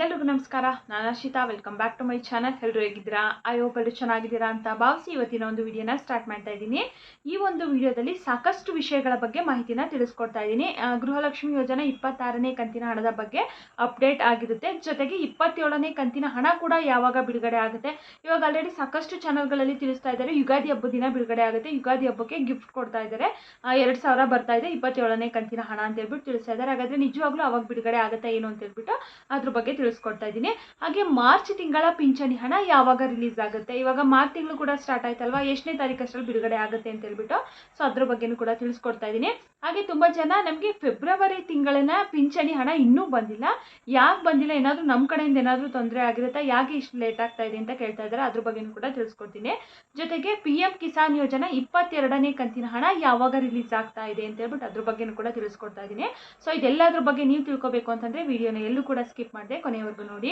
ಎಲ್ರಿಗೂ ನಮಸ್ಕಾರ. ನಾನು Arshita. Welcome back to my channel. ಎಲ್ಲರೂ ಹೇಗಿದ್ದೀರಾ? ಐ ಹೋಪ್ ಎಲ್ಲರೂ ಚೆನ್ನಾಗಿದ್ದೀರಾ ಅಂತ ಭಾವಿಸಿ ಇವತ್ತಿನ ಒಂದು ವಿಡಿಯೋನ ಸ್ಟಾರ್ಟ್ ಮಾಡ್ತಾ ಇದ್ದೀನಿ. ಈ ಒಂದು ವಿಡಿಯೋದಲ್ಲಿ ಸಾಕಷ್ಟು ವಿಷಯಗಳ ಬಗ್ಗೆ ಮಾಹಿತಿನ ತಿಳಿಸ್ಕೊಡ್ತಾ ಇದ್ದೀನಿ. ಗೃಹಲಕ್ಷ್ಮಿ ಯೋಜನೆ 26ನೇ ಕಂತಿನ ಹಣದ ಬಗ್ಗೆ ಅಪ್ಡೇಟ್ ಆಗಿರುತ್ತೆ. ಜೊತೆಗೆ 27ನೇ ಕಂತಿನ ಹಣ ಕೂಡ ಯಾವಾಗ ಬಿಡುಗಡೆ ಆಗುತ್ತೆ. ಇವಾಗ ಆಲ್ರೆಡಿ ಸಾಕಷ್ಟು ಚಾನಲ್ಗಳಲ್ಲಿ ತಿಳಿಸ್ತಾ ಇದ್ದಾರೆ ಯುಗಾದಿ ಹಬ್ಬದ ದಿನ ಬಿಡುಗಡೆ ಆಗುತ್ತೆ. ಯುಗಾದಿ ಹಬ್ಬಕ್ಕೆ ಗಿಫ್ಟ್ ಕೊಡ್ತಾ ಇದ್ದಾರೆ. 2,000 ಬರ್ತಾ ಇದೆ 27ನೇ ಕಂತಿನ ಹಣ ಅಂತ ಹೇಳ್ಬಿಟ್ಟು ತಿಳಿಸ್ತಾ ಇದ್ದಾರೆ. ಹಾಗಾದ್ರೆ ನಿಜವಾಗ್ಲೂ ಅವಾಗ ಬಿಡುಗಡೆ ಆಗುತ್ತೆ ಏನು ಅಂತ ಹೇಳ್ಬಿಟ್ಟು ಅದ್ರ ಬಗ್ಗೆ ತಿಳಿಸ್ಕೊಡ್ತಾ ಇದ್ದೀನಿ. ಹಾಗೆ ಮಾರ್ಚ್ ತಿಂಗಳ ಪಿಂಚಣಿ ಹಣ ಯಾವಾಗ ರಿಲೀಸ್ ಆಗುತ್ತೆ, ಇವಾಗ ಮಾರ್ಚ್ ತಿಂಗಳು ಕೂಡ ಸ್ಟಾರ್ಟ್ ಆಯ್ತಲ್ವಾ, ಎಷ್ಟನೇ ತಾರೀಕು ಅಷ್ಟರಲ್ಲಿ ಬಿಡುಗಡೆ ಆಗುತ್ತೆ ಅಂತ ಹೇಳ್ಬಿಟ್ಟು ಸೊ ಅದ್ರ ಬಗ್ಗೆನೂ ಕೂಡ ತಿಳಿಸ್ಕೊಡ್ತಾ ಇದ್ದೀನಿ. ಹಾಗೆ ತುಂಬಾ ಜನ ನಮಗೆ ಫೆಬ್ರವರಿ ತಿಂಗಳಿನ ಪಿಂಚಣಿ ಹಣ ಇನ್ನೂ ಬಂದಿಲ್ಲ, ಯಾಕೆ ಬಂದಿಲ್ಲ, ಏನಾದರೂ ನಮ್ಮ ಕಡೆಯಿಂದ ಏನಾದರೂ ತೊಂದರೆ ಆಗಿರುತ್ತಾ, ಯಾಕೆ ಇಷ್ಟು ಲೇಟ್ ಆಗ್ತಾ ಇದೆ ಅಂತ ಕೇಳ್ತಾ ಇದ್ದಾರೆ. ಅದ್ರ ಬಗ್ಗೆನೂ ಕೂಡ ತಿಳಿಸ್ಕೊಡ್ತೀನಿ. ಜೊತೆಗೆ PM ಕಿಸಾನ್ ಯೋಜನಾ 22ನೇ ಕಂತಿನ ಹಣ ಯಾವಾಗ ರಿಲೀಸ್ ಆಗ್ತಾ ಇದೆ ಅಂತ ಹೇಳ್ಬಿಟ್ಟು ಅದ್ರ ಬಗ್ಗೆನೂ ಕೂಡ ತಿಳಿಸ್ಕೊಡ್ತಾ ಇದ್ದೀನಿ. ಸೊ ಇದೆಲ್ಲದ್ರ ಬಗ್ಗೆ ನೀವು ತಿಳ್ಕೊಬೇಕು ಅಂತಂದ್ರೆ ವಿಡಿಯೋನ ಎಲ್ಲೂ ಕೂಡ ಸ್ಕಿಪ್ ಮಾಡದೆ ಕೊನೆವರೆಗೂ ನೋಡಿ.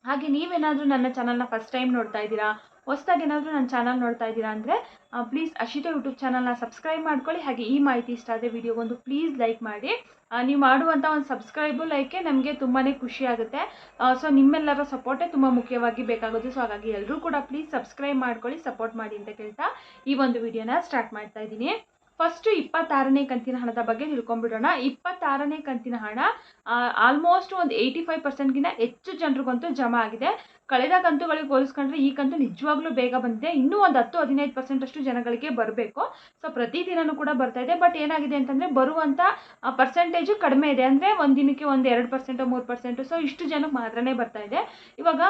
ಹಾಗೆ ನೀವೇನಾದರೂ ನನ್ನ ಚಾನಲ್ನ ಫಸ್ಟ್ ಟೈಮ್ ನೋಡ್ತಾ ಇದ್ದೀರಾ, ಹೊಸದಾಗಿ ಏನಾದರೂ ನನ್ನ ಚಾನಲ್ ನೋಡ್ತಾ ಇದ್ದೀರಾ ಅಂದರೆ ಪ್ಲೀಸ್ ಅರ್ಷಿತಾ ಯೂಟ್ಯೂಬ್ ಚಾನಲ್ನ ಸಬ್ಸ್ಕ್ರೈಬ್ ಮಾಡ್ಕೊಳ್ಳಿ. ಹಾಗೆ ಈ ಮಾಹಿತಿ ಇಷ್ಟ ಆದರೆ ವಿಡಿಯೋಗೊಂದು ಪ್ಲೀಸ್ ಲೈಕ್ ಮಾಡಿ. ನೀವು ಮಾಡುವಂಥ ಒಂದು ಸಬ್ಸ್ಕ್ರೈಬು ಲೈಕೆ ನಮಗೆ ತುಂಬಾ ಖುಷಿ ಆಗುತ್ತೆ. ಸೊ ನಿಮ್ಮೆಲ್ಲರ ಸಪೋರ್ಟೇ ತುಂಬ ಮುಖ್ಯವಾಗಿ ಬೇಕಾಗುತ್ತೆ. ಸೊ ಹಾಗಾಗಿ ಎಲ್ಲರೂ ಕೂಡ ಪ್ಲೀಸ್ ಸಬ್ಸ್ಕ್ರೈಬ್ ಮಾಡ್ಕೊಳ್ಳಿ, ಸಪೋರ್ಟ್ ಮಾಡಿ ಅಂತ ಕೇಳ್ತಾ ಈ ಒಂದು ವಿಡಿಯೋನ ಸ್ಟಾರ್ಟ್ ಮಾಡ್ತಾ ಇದ್ದೀನಿ. ಫಸ್ಟ್ 26ನೇ ಕಂತಿನ ಹಣದ ಬಗ್ಗೆ ತಿಳ್ಕೊಂಡ್ಬಿಡೋಣ. 26ನೇ ಕಂತಿನ ಹಣ ಆಲ್ಮೋಸ್ಟ್ ಒಂದು 85%ಗಿಂತ ಹೆಚ್ಚು ಜನರಿಗಂತೂ ಜಮಾ ಆಗಿದೆ. ಕಳೆದ ಕಂತುಗಳಿಗೆ ಹೋಲಿಸ್ಕೊಂಡ್ರೆ ಈ ಕಂತು ನಿಜವಾಗ್ಲೂ ಬೇಗ ಬಂದಿದೆ. ಇನ್ನೂ ಒಂದು 10-15% ಅಷ್ಟು ಜನಗಳಿಗೆ ಬರಬೇಕು. ಸೊ ಪ್ರತಿದಿನನೂ ಕೂಡ ಬರ್ತಾ ಇದೆ. ಬಟ್ ಏನಾಗಿದೆ ಅಂತಂದರೆ ಬರುವಂಥ ಪರ್ಸೆಂಟೇಜು ಕಡಿಮೆ ಇದೆ. ಅಂದರೆ ಒಂದು ದಿನಕ್ಕೆ ಒಂದು 2% 3%. ಸೊ ಇಷ್ಟು ಜನಕ್ಕೆ ಮಾತ್ರನೇ ಬರ್ತಾ ಇದೆ. ಇವಾಗ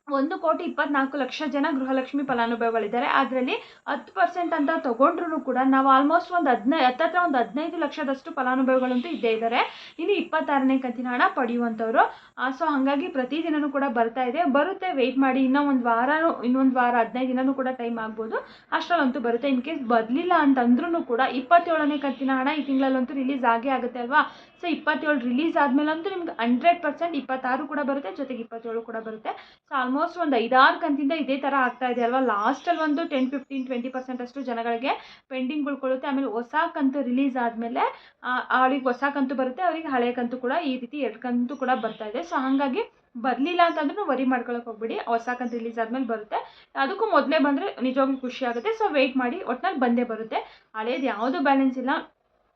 1,24,00,000 ಜನ ಗೃಹಲಕ್ಷ್ಮಿ ಫಲಾನುಭವಿಗಳಿದ್ದಾರೆ. ಅದರಲ್ಲಿ 10% ಅಂತ ತಗೊಂಡ್ರು ಕೂಡ ನಾವು ಆಲ್ಮೋಸ್ಟ್ ಒಂದು 15 ಲಕ್ಷದಷ್ಟು ಫಲಾನುಭವಿಗಳಂತೂ ಇದ್ದೇ ಇದ್ದಾರೆ. ಇನ್ನು 26ನೇ ಕಂತಿನ ಹಣ ಪಡೆಯುವಂಥವ್ರು. ಸೊ ಹಾಗಾಗಿ ಪ್ರತಿದಿನವೂ ಕೂಡ ಬರ್ತಾ ಇದೆ. ಬರುತ್ತೆ, ವೆಯ್ಟ್ ಮಾಡಿ. ಇನ್ನೊಂದು ವಾರ 15 ದಿನವೂ ಕೂಡ ಟೈಮ್ ಆಗ್ಬೋದು. ಅಷ್ಟರಲ್ಲಂತೂ ಬರುತ್ತೆ. ಇನ್ ಕೇಸ್ ಬರಲಿಲ್ಲ ಅಂತಂದ್ರೂ ಕೂಡ 27ನೇ ಕಂತಿನ ಹಣ ಈ ತಿಂಗಳಲ್ಲಂತೂ ರಿಲೀಸ್ ಆಗೇ ಆಗುತ್ತೆ ಅಲ್ವಾ. ಸೊ 27 ರಿಲೀಸ್ ಆದಮೇಲಂತೂ ನಿಮ್ಗೆ 100% 26 ಕೂಡ ಬರುತ್ತೆ, ಜೊತೆಗೆ 27 ಕೂಡ ಬರುತ್ತೆ. ಸೊ ಆಲ್ಮೋಸ್ಟ್ ಒಂದು 5-6 ಕಂತಿಂದ ಇದೇ ಥರ ಆಗ್ತಾ ಇದೆ ಅಲ್ವಾ. ಲಾಸ್ಟಲ್ಲಿ ಒಂದು 10-15-20% ಅಷ್ಟು ಜನಗಳಿಗೆ ಪೆಂಡಿಂಗ್ ಉಳ್ಕೊಳ್ಳುತ್ತೆ. ಆಮೇಲೆ ಹೊಸ ಕಂತು ರಿಲೀಸ್ ಆದಮೇಲೆ ಅವಳಿಗೆ ಹೊಸ ಕಂತು ಬರುತ್ತೆ, ಅವರಿಗೆ ಹಳೆ ಕಂತು ಕೂಡ ಈ ರೀತಿ 2 ಕಂತು ಕೂಡ ಬರ್ತಾ ಇದೆ. ಸೊ ಹಾಗಾಗಿ ಬರಲಿಲ್ಲ ಅಂತಂದ್ರೂ ವರಿ ಮಾಡ್ಕೊಳಕ್ಕೆ ಹೋಗ್ಬಿಡಿ. ಹೊಸ ಕಂತು ರಿಲೀಸ್ ಆದಮೇಲೆ ಬರುತ್ತೆ. ಅದಕ್ಕೂ ಮೊದಲೇ ಬಂದರೆ ನಿಜವಾಗ್ಲೂ ಖುಷಿ ಆಗುತ್ತೆ. ಸೊ ವೆಯ್ಟ್ ಮಾಡಿ, ಒಟ್ನಲ್ಲಿ ಬಂದೇ ಬರುತ್ತೆ. ಹಳೇದು ಯಾವುದೂ ಬ್ಯಾಲೆನ್ಸ್ ಇಲ್ಲ.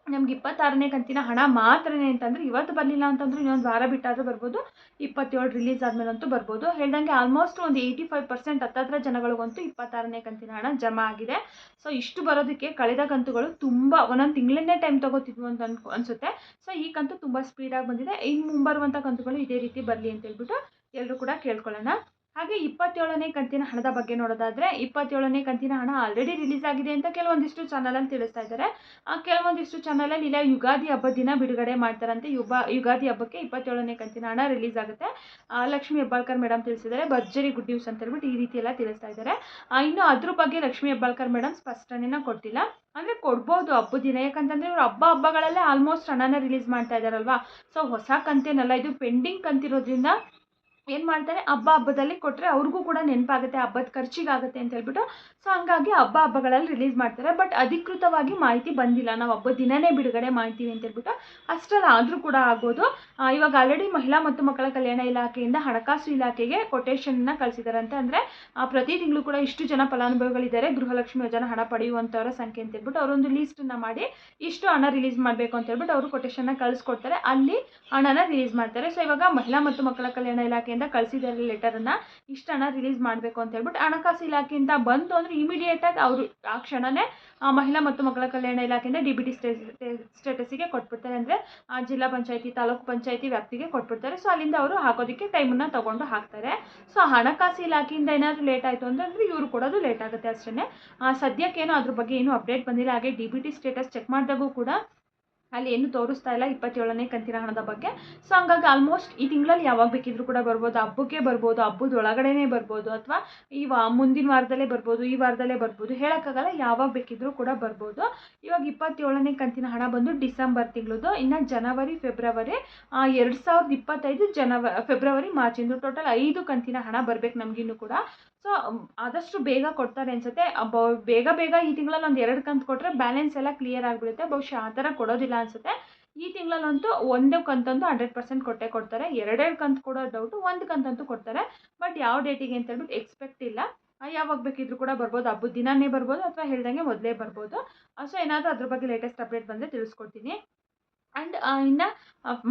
ನಮ್ಗೆ 26ನೇ ಕಂತಿನ ಹಣ ಮಾತ್ರನೇ ಅಂತಂದರೆ ಇವತ್ತು ಬರಲಿಲ್ಲ ಅಂತಂದ್ರೆ ಇನ್ನೊಂದು ವಾರ ಬಿಟ್ಟಾದರೂ ಬರ್ಬೋದು. 27 ರಿಲೀಸ್ ಆದಮೇಲಂತೂ ಬರ್ಬೋದು. ಹೇಳ್ದಂಗೆ ಆಲ್ಮೋಸ್ಟ್ ಒಂದು 85% ಹತ್ತತ್ರ ಜನಗಳಿಗಂತೂ 26ನೇ ಕಂತಿನ ಹಣ ಜಮಾ ಆಗಿದೆ. ಸೊ ಇಷ್ಟು ಬರೋದಕ್ಕೆ ಕಳೆದ ಕಂತುಗಳು ತುಂಬ ಒಂದೊಂದು ತಿಂಗಳನ್ನೇ ಟೈಮ್ ತೊಗೋತಿದ್ವು ಅಂತ ಅನಿಸುತ್ತೆ. ಸೊ ಈ ಕಂತು ತುಂಬ ಸ್ಪೀಡಾಗಿ ಬಂದಿದೆ. ಇನ್ನು ಮುಂಬರುವಂಥ ಕಂತುಗಳು ಇದೇ ರೀತಿ ಬರಲಿ ಅಂತ ಹೇಳ್ಬಿಟ್ಟು ಎಲ್ಲರೂ ಕೂಡ ಕೇಳ್ಕೊಳ್ಳೋಣ. ಹಾಗೆ 27ನೇ ಕಂತಿನ ಹಣದ ಬಗ್ಗೆ ನೋಡೋದಾದರೆ 27ನೇ ಕಂತಿನ ಹಣ ಆಲ್ರೆಡಿ ರಿಲೀಸ್ ಆಗಿದೆ ಅಂತ ಕೆಲವೊಂದಿಷ್ಟು ಚಾನಲಲ್ಲಿ ತಿಳಿಸ್ತಾ ಇದ್ದಾರೆ. ಕೆಲವೊಂದಿಷ್ಟು ಚಾನಲಲ್ಲಿ ಇಲ್ಲ ಯುಗಾದಿ ಹಬ್ಬದ ದಿನ ಬಿಡುಗಡೆ ಮಾಡ್ತಾರಂತೆ. ಯುಗಾದಿ ಹಬ್ಬಕ್ಕೆ 27ನೇ ಕಂತಿನ ಹಣ ರಿಲೀಸ್ ಆಗುತ್ತೆ. ಲಕ್ಷ್ಮೀ ಹೆಬ್ಬಾಳ್ಕರ್ ಮೇಡಮ್ ತಿಳಿಸಿದ್ದಾರೆ. ಭರ್ಜರಿ ಗುಡ್ ನ್ಯೂಸ್ ಅಂತ ಹೇಳ್ಬಿಟ್ಟು ಈ ರೀತಿ ಎಲ್ಲ ತಿಳಿಸ್ತಾ ಇದ್ದಾರೆ. ಇನ್ನು ಅದ್ರ ಬಗ್ಗೆ ಲಕ್ಷ್ಮೀ ಹೆಬ್ಬಾಳ್ಕರ್ ಮೇಡಮ್ ಸ್ಪಷ್ಟನೆನ ಕೊಟ್ಟಿಲ್ಲ. ಅಂದರೆ ಕೊಡ್ಬೋದು ಹಬ್ಬದ ದಿನ, ಯಾಕಂತಂದರೆ ಇವರು ಹಬ್ಬಗಳಲ್ಲೇ ಆಲ್ಮೋಸ್ಟ್ ಹಣನ ರಿಲೀಸ್ ಮಾಡ್ತಾ ಇದ್ದಾರಲ್ವಾ. ಸೊ ಹೊಸ ಕಂತೇನಲ್ಲ, ಇದು ಪೆಂಡಿಂಗ್ ಕಂತಿರೋದ್ರಿಂದ ಏನು ಮಾಡ್ತಾರೆ, ಹಬ್ಬದಲ್ಲಿ ಕೊಟ್ಟರೆ ಅವ್ರಿಗೂ ಕೂಡ ನೆನಪಾಗುತ್ತೆ, ಹಬ್ಬದ ಖರ್ಚಿಗಾಗುತ್ತೆ ಅಂತ ಹೇಳ್ಬಿಟ್ಟು. ಸೊ ಹಂಗಾಗಿ ಹಬ್ಬಗಳಲ್ಲಿ ರಿಲೀಸ್ ಮಾಡ್ತಾರೆ. ಬಟ್ ಅಧಿಕೃತವಾಗಿ ಮಾಹಿತಿ ಬಂದಿಲ್ಲ, ನಾವು ಹಬ್ಬದ ದಿನವೇ ಬಿಡುಗಡೆ ಮಾಡ್ತೀವಿ ಅಂತ ಹೇಳ್ಬಿಟ್ಟು. ಅಷ್ಟರಲ್ಲಿ ಆದರೂ ಕೂಡ ಆಗ್ಬೋದು. ಇವಾಗ ಆಲ್ರೆಡಿ ಮಹಿಳಾ ಮತ್ತು ಮಕ್ಕಳ ಕಲ್ಯಾಣ ಇಲಾಖೆಯಿಂದ ಹಣಕಾಸು ಇಲಾಖೆಗೆ ಕೊಟೇಶನ್ನ ಕಳಿಸಿದಾರಂತೆ. ಅಂದರೆ ಪ್ರತಿ ತಿಂಗಳು ಕೂಡ ಇಷ್ಟು ಜನ ಫಲಾನುಭವಿಗಳಿದ್ದಾರೆ ಗೃಹಲಕ್ಷ್ಮಿ ಯೋಜನಾ ಹಣ ಪಡೆಯುವಂಥವರ ಸಂಖ್ಯೆ ಅಂತ ಹೇಳ್ಬಿಟ್ಟು ಅವರೊಂದು ಲೀಸ್ಟನ್ನು ಮಾಡಿ ಇಷ್ಟು ಹಣ ರಿಲೀಸ್ ಮಾಡಬೇಕು ಅಂತ ಹೇಳ್ಬಿಟ್ಟು ಅವರು ಕೊಟೇಶನ್ನ ಕಳಿಸ್ಕೊಡ್ತಾರೆ. ಅಲ್ಲಿ ಹಣನ ರಿಲೀಸ್ ಮಾಡ್ತಾರೆ. ಸೊ ಇವಾಗ ಮಹಿಳಾ ಮತ್ತು ಮಕ್ಕಳ ಕಲ್ಯಾಣ ಇಲಾಖೆಯಿಂದ ಕಳಿಸಿದ್ದಾರೆ ಲೆಟರನ್ನು, ಇಷ್ಟು ಹಣ ರಿಲೀಸ್ ಮಾಡಬೇಕು ಅಂತ ಹೇಳ್ಬಿಟ್ಟು. ಹಣಕಾಸು ಇಲಾಖೆಯಿಂದ ಬಂತು ಅಂದರೆ ಇಮಿಡಿಯೇಟಾಗಿ ಅವರು ಆ ಕ್ಷಣನೇ ಮಹಿಳಾ ಮತ್ತು ಮಕ್ಕಳ ಕಲ್ಯಾಣ ಇಲಾಖೆಯಿಂದ DBT ಸ್ಟೇಟಸ್ಸಿಗೆ ಕೊಟ್ಬಿಡ್ತಾರೆ. ಅಂದರೆ ಜಿಲ್ಲಾ ಪಂಚಾಯತಿ, ತಾಲೂಕು ಪಂಚಾಯತಿ ವ್ಯಾಪ್ತಿಗೆ ಕೊಟ್ಬಿಡ್ತಾರೆ. ಸೊ ಅಲ್ಲಿಂದ ಅವರು ಹಾಕೋದಕ್ಕೆ ಟೈಮನ್ನು ತೊಗೊಂಡು ಹಾಕ್ತಾರೆ. ಸೊ ಹಣಕಾಸು ಇಲಾಖೆಯಿಂದ ಏನಾದರೂ ಲೇಟ್ ಆಯಿತು ಅಂದರೆ ಇವರು ಕೊಡೋದು ಲೇಟ್ ಆಗುತ್ತೆ ಅಷ್ಟೇ. ಸದ್ಯಕ್ಕೇನೋ ಅದ್ರ ಬಗ್ಗೆ ಏನೂ ಅಪ್ಡೇಟ್ ಬಂದಿಲ್ಲ. ಹಾಗೆ DBT ಸ್ಟೇಟಸ್ ಚೆಕ್ ಮಾಡಿದಾಗೂ ಕೂಡ ಅಲ್ಲಿ ಏನು ತೋರಿಸ್ತಾ ಇಲ್ಲ 27ನೇ ಕಂತಿನ ಹಣದ ಬಗ್ಗೆ. ಸೊ ಹಂಗಾಗಿ ಆಲ್ಮೋಸ್ಟ್ ಈ ತಿಂಗಳಲ್ಲಿ ಯಾವಾಗ ಬೇಕಿದ್ರೂ ಕೂಡ ಬರ್ಬೋದು. ಹಬ್ಬಕ್ಕೆ ಬರ್ಬೋದು, ಹಬ್ಬದ ಒಳಗಡೆನೇ ಬರ್ಬೋದು, ಅಥವಾ ಮುಂದಿನ ವಾರದಲ್ಲೇ ಬರ್ಬೋದು, ಈ ವಾರದಲ್ಲೇ ಬರ್ಬೋದು, ಹೇಳೋಕ್ಕಾಗಲ್ಲ. ಯಾವಾಗ ಬೇಕಿದ್ರೂ ಕೂಡ ಬರ್ಬೋದು. ಇವಾಗ 27ನೇ ಕಂತಿನ ಹಣ ಬಂದು ಡಿಸೆಂಬರ್ ತಿಂಗಳದು. ಇನ್ನು ಜನವರಿ, ಫೆಬ್ರವರಿ, 2025 ಫೆಬ್ರವರಿ, ಮಾರ್ಚ್ ಇಂದು ಟೋಟಲ್ 5 ಕಂತಿನ ಹಣ ಬರಬೇಕು ನಮಗಿನ್ನೂ ಕೂಡ. ಸೊ ಆದಷ್ಟು ಬೇಗ ಕೊಡ್ತಾರೆ ಅನಿಸುತ್ತೆ. ಬೇಗ ಈ ತಿಂಗಳಲ್ಲಿ ಒಂದು 2 ಕಂತು ಕೊಟ್ಟರೆ ಬ್ಯಾಲೆನ್ಸ್ ಎಲ್ಲ ಕ್ಲಿಯರ್ ಆಗಿಬಿಡುತ್ತೆ. ಬಹುಶಃ ಆ ಥರ ಕೊಡೋದಿಲ್ಲ ಅನಿಸುತ್ತೆ. ಈ ತಿಂಗಳಲ್ಲಂತೂ ಒಂದು ಕಂತಂತೂ 100% ಕೊಟ್ಟೇ ಕೊಡ್ತಾರೆ. 2 ಕಂತು ಕೊಡೋ ಡೌಟು, 1 ಕಂತಂತೂ ಕೊಡ್ತಾರೆ. ಬಟ್ ಯಾವ ಡೇಟಿಗೆ ಅಂತ ಹೇಳ್ಬಿಟ್ಟು ಎಕ್ಸ್ಪೆಕ್ಟ್ ಇಲ್ಲ. ಯಾವಾಗ ಬೇಕಿದ್ರೂ ಕೂಡ ಬರ್ಬೋದು. ಹಬ್ಬದ ದಿನಾನೇ ಬರ್ಬೋದು ಅಥವಾ ಹೇಳ್ದಂಗೆ ಮೊದಲೇ ಬರ್ಬೋದು. ಸೊ ಏನಾದರೂ ಅದ್ರ ಬಗ್ಗೆ ಲೇಟೆಸ್ಟ್ ಅಪ್ಡೇಟ್ ಬಂದರೆ ತಿಳಿಸ್ಕೊಡ್ತೀನಿ. ಆ್ಯಂಡ್ ಇನ್ನು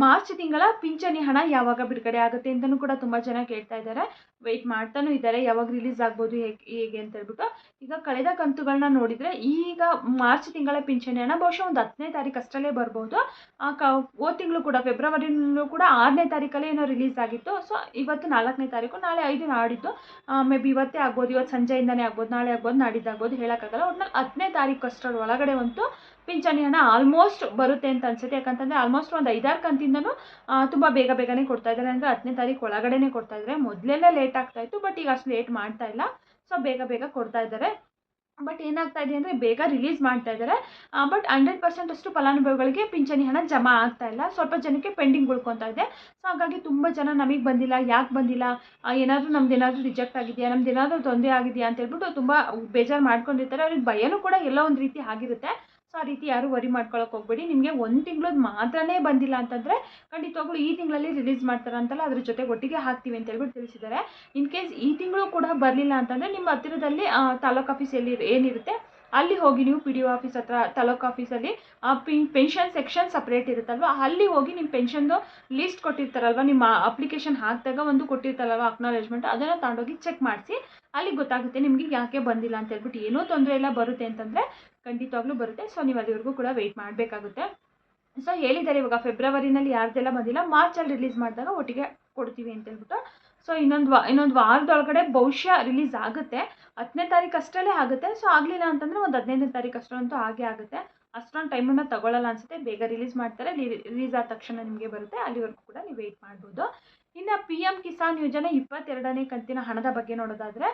ಮಾರ್ಚ್ ತಿಂಗಳ ಪಿಂಚಣಿ ಹಣ ಯಾವಾಗ ಬಿಡುಗಡೆ ಆಗುತ್ತೆ ಅಂತಲೂ ಕೂಡ ತುಂಬ ಜನ ಕೇಳ್ತಾ ಇದ್ದಾರೆ. ವೆಯ್ಟ್ ಮಾಡ್ತಾನೂ ಇದ್ದಾರೆ, ಯಾವಾಗ ರಿಲೀಸ್ ಆಗ್ಬೋದು ಹೇಗೆ ಅಂತ ಹೇಳ್ಬಿಟ್ಟು. ಈಗ ಕಳೆದ ಕಂತುಗಳನ್ನ ನೋಡಿದರೆ ಈಗ ಮಾರ್ಚ್ ತಿಂಗಳ ಪಿಂಚಣಿ ಹಣ ಬಹುಶಃ ಒಂದು 10ನೇ ತಾರೀಕು ಅಷ್ಟರಲ್ಲೇ ಬರ್ಬೋದು. ಹೋದ ತಿಂಗಳು ಕೂಡ ಫೆಬ್ರವರಿನಲ್ಲೂ ಕೂಡ 6ನೇ ತಾರೀಕಲ್ಲೇ ಏನೋ ರಿಲೀಸ್ ಆಗಿತ್ತು. ಸೊ ಇವತ್ತು 4ನೇ ತಾರೀಕು, ನಾಳೆ 5 ನಾಡಿದ್ದು, ಮೇ ಬಿ ಇವತ್ತೇ ಆಗ್ಬೋದು, ಇವತ್ತು ಸಂಜೆಯಿಂದನೇ ಆಗ್ಬೋದು, ನಾಳೆ ಆಗ್ಬೋದು, ನಾಡಿದ್ದಾಗ್ಬೋದು, ಹೇಳೋಕ್ಕಾಗಲ್ಲ. ಒಟ್ನಲ್ಲಿ 10ನೇ ತಾರೀಕು ಅಷ್ಟರ ಒಳಗಡೆ ಅಂತೂ ಪಿಂಚಣಿ ಹಣ ಆಲ್ಮೋಸ್ಟ್ ಬರುತ್ತೆ ಅಂತ ಅನ್ಸುತ್ತೆ. ಯಾಕಂತಂದರೆ ಆಲ್ಮೋಸ್ಟ್ ಒಂದು 5-6 ಕಂತಿಂದನೂ ತುಂಬ ಬೇಗನೆ ಕೊಡ್ತಾ ಇದ್ದಾರೆ. ಅಂದರೆ 10ನೇ ತಾರೀಕು ಒಳಗಡೆನೇ ಕೊಡ್ತಾ ಇದ್ದಾರೆ. ಮೊದಲೆಲ್ಲ ಲೇಟ್ ಆಗ್ತಾ ಇತ್ತು, ಬಟ್ ಈಗ ಅಷ್ಟು ಲೇಟ್ ಮಾಡ್ತಾ ಇಲ್ಲ. ಸೊ ಬೇಗ ಕೊಡ್ತಾ ಇದ್ದಾರೆ. ಬಟ್ ಏನಾಗ್ತಾ ಇದೆ ಅಂದರೆ ಬೇಗ ರಿಲೀಸ್ ಮಾಡ್ತಾ ಇದ್ದಾರೆ. ಬಟ್ 100% ಅಷ್ಟು ಫಲಾನುಭವಿಗಳಿಗೆ ಪಿಂಚಣಿ ಹಣ ಜಮಾ ಆಗ್ತಾ ಇಲ್ಲ. ಸ್ವಲ್ಪ ಜನಕ್ಕೆ ಪೆಂಡಿಂಗ್ ಉಳ್ಕೊತಾ ಇದೆ. ಸೊ ಹಾಗಾಗಿ ತುಂಬ ಜನ ನಮಗೆ ಬಂದಿಲ್ಲ, ಯಾಕೆ ಬಂದಿಲ್ಲ, ಏನಾದರೂ ನಮ್ದೇನಾದರೂ ರಿಜೆಕ್ಟ್ ಆಗಿದೆಯಾ, ನಮ್ದೇನಾದರೂ ತೊಂದರೆ ಆಗಿದೆಯಾ ಅಂತ ಹೇಳ್ಬಿಟ್ಟು ತುಂಬ ಬೇಜಾರು ಮಾಡ್ಕೊಂಡಿರ್ತಾರೆ. ಅವ್ರಿಗೆ ಭಯನೂ ಕೂಡ ಎಲ್ಲೋ ಒಂದು ರೀತಿ ಆಗಿರುತ್ತೆ. ಸೊ ಆ ರೀತಿ ಯಾರು ವರಿ ಮಾಡ್ಕೊಳಕ್ಕೆ ಹೋಗ್ಬೇಡಿ. ನಿಮಗೆ 1 ತಿಂಗಳದ್ದು ಮಾತ್ರನೇ ಬಂದಿಲ್ಲ ಅಂತಂದರೆ ಖಂಡಿತವಾಗ್ಲೂ ಈ ತಿಂಗಳಲ್ಲಿ ರಿಲೀಸ್ ಮಾಡ್ತಾರೆ ಅಂತಲ್ಲ, ಅದ್ರ ಜೊತೆ ಒಟ್ಟಿಗೆ ಹಾಕ್ತೀವಿ ಅಂತ ಹೇಳ್ಬಿಟ್ಟು ತಿಳಿಸಿದ್ದಾರೆ. ಇನ್ ಕೇಸ್ ಈ ತಿಂಗಳು ಕೂಡ ಬರಲಿಲ್ಲ ಅಂತಂದರೆ ನಿಮ್ಮ ಹತ್ತಿರದಲ್ಲಿ ತಾಲೂಕು ಆಫೀಸ್ ಏನಿರುತ್ತೆ ಅಲ್ಲಿ ಹೋಗಿ ನೀವು PDO ಆಫೀಸ್ ಹತ್ರ, ತಾಲೂಕು ಆಫೀಸಲ್ಲಿ ಪೆನ್ಷನ್ ಸೆಕ್ಷನ್ ಸಪ್ರೇಟ್ ಇರುತ್ತಲ್ವ, ಅಲ್ಲಿ ಹೋಗಿ ನಿಮ್ಮ ಪೆನ್ಷನ್ದು ಲೀಸ್ಟ್ ಕೊಟ್ಟಿರ್ತಾರಲ್ವ, ನಿಮ್ಮ ಅಪ್ಲಿಕೇಶನ್ ಹಾಕಿದಾಗ ಒಂದು ಕೊಟ್ಟಿರ್ತಾರಲ್ವ ಅಕ್ನಾಲೇಜ್ಮೆಂಟ್, ಅದನ್ನು ತಗೊಂಡೋಗಿ ಚೆಕ್ ಮಾಡಿಸಿ. ಅಲ್ಲಿ ಗೊತ್ತಾಗುತ್ತೆ ನಿಮಗೆ ಯಾಕೆ ಬಂದಿಲ್ಲ ಅಂತ ಹೇಳ್ಬಿಟ್ಟು. ಏನೂ ತೊಂದರೆ ಇಲ್ಲ, ಬರುತ್ತೆ ಅಂತಂದರೆ ಖಂಡಿತವಾಗ್ಲೂ ಬರುತ್ತೆ. ಸೊ ನೀವು ಅಲ್ಲಿವರೆಗೂ ಕೂಡ ವೆಯ್ಟ್ ಮಾಡಬೇಕಾಗುತ್ತೆ. ಸೊ ಹೇಳಿದ್ದಾರೆ ಇವಾಗ ಫೆಬ್ರವರಿನಲ್ಲಿ ಯಾರ್ದೆಲ್ಲ ಬಂದಿಲ್ಲ, ಮಾರ್ಚಲ್ಲಿ ರಿಲೀಸ್ ಮಾಡಿದಾಗ ಒಟ್ಟಿಗೆ ಕೊಡ್ತೀವಿ ಅಂತ ಹೇಳ್ಬಿಟ್ಟು. ಸೊ ಇನ್ನೊಂದು ವಾರದೊಳಗಡೆ ಬಹುಶಃ ರಿಲೀಸ್ ಆಗುತ್ತೆ. 10ನೇ ತಾರೀಕು ಅಷ್ಟರಲ್ಲೇ ಆಗುತ್ತೆ. ಸೊ ಆಗಲಿಲ್ಲ ಅಂತಂದರೆ ಒಂದು 15ನೇ ತಾರೀಕು ಅಷ್ಟರಂತೂ ಆಗೇ ಆಗುತ್ತೆ. ಅಷ್ಟೊಂದು ಟೈಮನ್ನು ತಗೊಳ್ಳಲ್ಲ ಅನಿಸುತ್ತೆ. ಬೇಗ ರಿಲೀಸ್ ಮಾಡ್ತಾರೆ. ರಿಲೀಸ್ ಆದ ತಕ್ಷಣ ನಿಮಗೆ ಬರುತ್ತೆ. ಅಲ್ಲಿವರೆಗೂ ಕೂಡ ನೀವು ವೆಯ್ಟ್ ಮಾಡ್ಬೋದು. ಇನ್ನು PM ಕಿಸಾನ್ ಯೋಜನೆ 22ನೇ ಕಂತಿನ ಹಣದ ಬಗ್ಗೆ ನೋಡೋದಾದರೆ,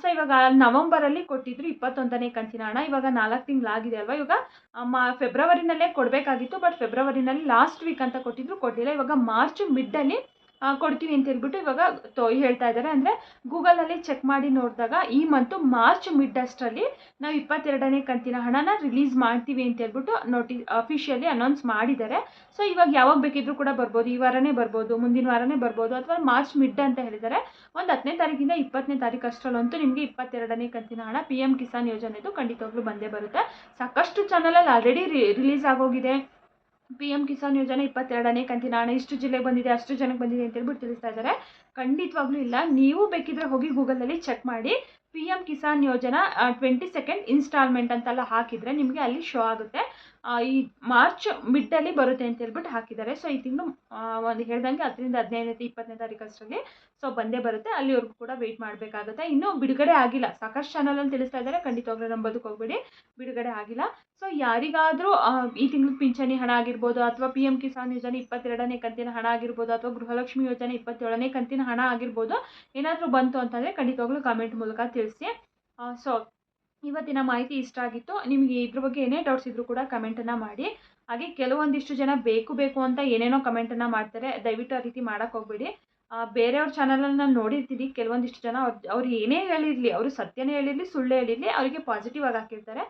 ಸೊ ಇವಾಗ ನವಂಬರಲ್ಲಿ ಕೊಟ್ಟಿದ್ರು 21ನೇ ಕಂತಿನ ಹಣ. ಇವಾಗ 4 ತಿಂಗಳಾಗಿದೆ ಅಲ್ವಾ. ಇವಾಗ ಫೆಬ್ರವರಿನಲ್ಲೇ ಕೊಡಬೇಕಾಗಿತ್ತು. ಬಟ್ ಫೆಬ್ರವರಿನಲ್ಲಿ ಲಾಸ್ಟ್ ವೀಕ್ ಅಂತ ಕೊಟ್ಟಿಲ್ಲ. ಇವಾಗ ಮಾರ್ಚ್ ಮಿಡ್ಡಲ್ಲಿ ಕೊಡ್ತೀವಿ ಅಂತ ಹೇಳ್ಬಿಟ್ಟು ಇವಾಗ ಹೇಳ್ತಾ ಇದ್ದಾರೆ. ಅಂದರೆ ಗೂಗಲಲ್ಲಿ ಚೆಕ್ ಮಾಡಿ ನೋಡಿದಾಗ ಈ ಮಂತು ಮಾರ್ಚ್ ಮಿಡ್ ಅಷ್ಟರಲ್ಲಿ ನಾವು 22ನೇ ಕಂತಿನ ಹಣನ ರಿಲೀಸ್ ಮಾಡ್ತೀವಿ ಅಂತ ಹೇಳ್ಬಿಟ್ಟು ಅಫಿಷಿಯಲಿ ಅನೌನ್ಸ್ ಮಾಡಿದ್ದಾರೆ. ಸೊ ಇವಾಗ ಯಾವಾಗ ಬೇಕಿದ್ರೂ ಕೂಡ ಬರ್ಬೋದು. ಈ ವಾರನೇ ಬರ್ಬೋದು, ಮುಂದಿನ ವಾರನೇ ಬರ್ಬೋದು, ಅಥವಾ ಮಾರ್ಚ್ ಮಿಡ್ ಅಂತ ಹೇಳಿದ್ದಾರೆ. ಒಂದು 10ನೇ ತಾರೀಕಿಂದ 20ನೇ ತಾರೀಕು ಅಷ್ಟರಲ್ಲಂತೂ ನಿಮಗೆ 22ನೇ ಕಂತಿನ ಹಣ PM ಕಿಸಾನ್ ಯೋಜನೆದು ಖಂಡಿತವಾಗ್ಲೂ ಬಂದೇ ಬರುತ್ತೆ. ಸಾಕಷ್ಟು ಚಾನಲಲ್ಲಿ ಆಲ್ರೆಡಿ ರಿಲೀಸ್ ಆಗೋಗಿದೆ. PM ಕಿಸಾನ್ ಯೋಜನೆ 22ನೇ ಕಂತಿನ ಹಣ ಇಷ್ಟು ಜಿಲ್ಲೆಗೆ ಬಂದಿದೆ, ಅಷ್ಟು ಜನಕ್ಕೆ ಬಂದಿದೆ ಅಂತ ಹೇಳ್ಬಿಟ್ಟು ತಿಳಿಸ್ತಾ ಇದ್ದಾರೆ. ಖಂಡಿತವಾಗ್ಲೂ ಇಲ್ಲ. ನೀವು ಬೇಕಿದ್ರೆ ಹೋಗಿ ಗೂಗಲಲ್ಲಿ ಚೆಕ್ ಮಾಡಿ. PM ಕಿಸಾನ್ ಯೋಜನಾ 22nd ಇನ್ಸ್ಟಾಲ್ಮೆಂಟ್ ಅಂತೆಲ್ಲ ಹಾಕಿದರೆ ನಿಮಗೆ ಅಲ್ಲಿ ಶೋ ಆಗುತ್ತೆ. ಈ ಮಾರ್ಚ್ ಮಿಡ್ಡಲ್ಲಿ ಬರುತ್ತೆ ಅಂತ ಹೇಳ್ಬಿಟ್ಟು ಹಾಕಿದ್ದಾರೆ. ಸೊ ಈ ತಿಂಗಳು ಒಂದು ಹೇಳ್ದಂಗೆ 10ರಿಂದ 15ನೇ 20ನೇ ತಾರೀಕು ಅಷ್ಟರಲ್ಲಿ ಸೊ ಬಂದೇ ಬರುತ್ತೆ. ಅಲ್ಲಿವರೆಗೂ ಕೂಡ ವೆಯ್ಟ್ ಮಾಡಬೇಕಾಗುತ್ತೆ. ಇನ್ನೂ ಬಿಡುಗಡೆ ಆಗಿಲ್ಲ. ಸಾಕಷ್ಟು ಚಾನಲಲ್ಲಿ ತಿಳಿಸ್ತಾ ಇದ್ದಾರೆ. ಖಂಡಿತವಾಗ್ಲೂ ನಂಬೋದಕ್ಕೆ ಹೋಗ್ಬೇಡಿ, ಬಿಡುಗಡೆ ಆಗಿಲ್ಲ. ಸೊ ಯಾರಿಗಾದರೂ ಈ ತಿಂಗಳು ಪಿಂಚಣಿ ಹಣ ಆಗಿರ್ಬೋದು, ಅಥವಾ PM ಕಿಸಾನ್ ಯೋಜನೆ 22ನೇ ಕಂತಿನ ಹಣ ಆಗಿರ್ಬೋದು, ಅಥವಾ ಗೃಹಲಕ್ಷ್ಮಿ ಯೋಜನೆ 27ನೇ ಕಂತಿನ ಹಣ ಆಗಿರ್ಬೋದು, ಏನಾದರೂ ಬಂತು ಅಂತಂದರೆ ಖಂಡಿತವಾಗ್ಲೂ ಕಾಮೆಂಟ್ ಮೂಲಕ ತಿಳಿಸಿ. ಸೊ ಇವತ್ತಿನ ಮಾಹಿತಿ ಇಷ್ಟ ಆಗಿತ್ತು. ನಿಮಗೆ ಇದ್ರ ಬಗ್ಗೆ ಏನೇ ಡೌಟ್ಸ್ ಇದ್ರೂ ಕೂಡ ಕಮೆಂಟನ್ನು ಮಾಡಿ. ಹಾಗೆ ಕೆಲವೊಂದಿಷ್ಟು ಜನ ಬೇಕು ಅಂತ ಏನೇನೋ ಕಮೆಂಟನ್ನು ಮಾಡ್ತಾರೆ. ದಯವಿಟ್ಟು ಆ ರೀತಿ ಮಾಡೋಕ್ಕೆ ಹೋಗ್ಬೇಡಿ. ಬೇರೆಯವ್ರ ಚಾನಲಲ್ಲಿ ನಾನು ನೋಡಿರ್ತೀನಿ. ಕೆಲವೊಂದಿಷ್ಟು ಜನ ಅವ್ರು ಏನೇ ಹೇಳಿರಲಿ, ಅವರು ಸತ್ಯನೇ ಹೇಳಿರಲಿ, ಸುಳ್ಳೇ ಹೇಳಿರಲಿ, ಅವರಿಗೆ ಪಾಸಿಟಿವ್ ಆಗಿ ಹಾಕಿರ್ತಾರೆ.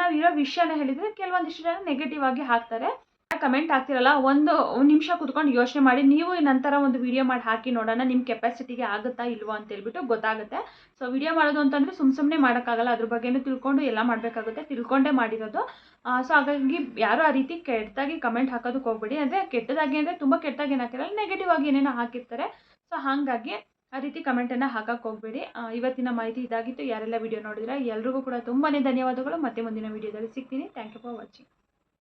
ನಾವು ಇರೋ ವಿಷಯನ ಹೇಳಿದರೆ ಕೆಲವೊಂದಿಷ್ಟು ಜನ ನೆಗೆಟಿವ್ ಆಗಿ ಹಾಕ್ತಾರೆ. ಕಮೆಂಟ್ ಆಗ್ತಿರಲ್ಲ, ಒಂದು ನಿಮಿಷ ಕೂತ್ಕೊಂಡು ಯೋಚನೆ ಮಾಡಿ. ನೀವು ನಂತರ ಒಂದು ವಿಡಿಯೋ ಮಾಡಿ ಹಾಕಿ ನೋಡೋಣ, ನಿಮ್ಮ ಕೆಪಾಸಿಟಿಗೆ ಆಗುತ್ತಾ ಇಲ್ವೋ ಅಂತ ಹೇಳ್ಬಿಟ್ಟು ಗೊತ್ತಾಗುತ್ತೆ. ಸೊ ವಿಡಿಯೋ ಮಾಡೋದು ಅಂತಂದರೆ ಸುಮ್ಮನೆ ಮಾಡೋಕ್ಕಾಗಲ್ಲ. ಅದ್ರ ಬಗ್ಗೆನೂ ತಿಳ್ಕೊಂಡು ಎಲ್ಲ ಮಾಡಬೇಕಾಗುತ್ತೆ. ತಿಳ್ಕೊಂಡೇ ಮಾಡಿರೋದು. ಸೊ ಹಾಗಾಗಿ ಯಾರು ಆ ರೀತಿ ಕೆಟ್ಟದಾಗಿ ಕಮೆಂಟ್ ಹಾಕೋದಕ್ಕೆ ಹೋಗ್ಬೇಡಿ. ಅಂದರೆ ಕೆಟ್ಟದಾಗಿ ಅಂದರೆ ತುಂಬ ಕೆಟ್ಟದಾಗಿ ಏನು ಹಾಕಿರಲ್ಲ, ನೆಗೆಟಿವ್ ಆಗಿ ಏನೇನೋ ಹಾಕಿರ್ತಾರೆ. ಸೊ ಹಾಗಾಗಿ ಆ ರೀತಿ ಕಮೆಂಟನ್ನು ಹಾಕಕ್ಕೆ ಹೋಗಬೇಡಿ. ಇವತ್ತಿನ ಮಾಹಿತಿ ಇದಾಗಿತ್ತು. ಯಾರೆಲ್ಲ ವಿಡಿಯೋ ನೋಡಿದ್ರೆ ಎಲ್ರಿಗೂ ಕೂಡ ತುಂಬಾ ಧನ್ಯವಾದಗಳು. ಮತ್ತೆ ಮುಂದಿನ ವಿಡಿಯೋದಲ್ಲಿ ಸಿಗ್ತೀನಿ. Thank you for watching.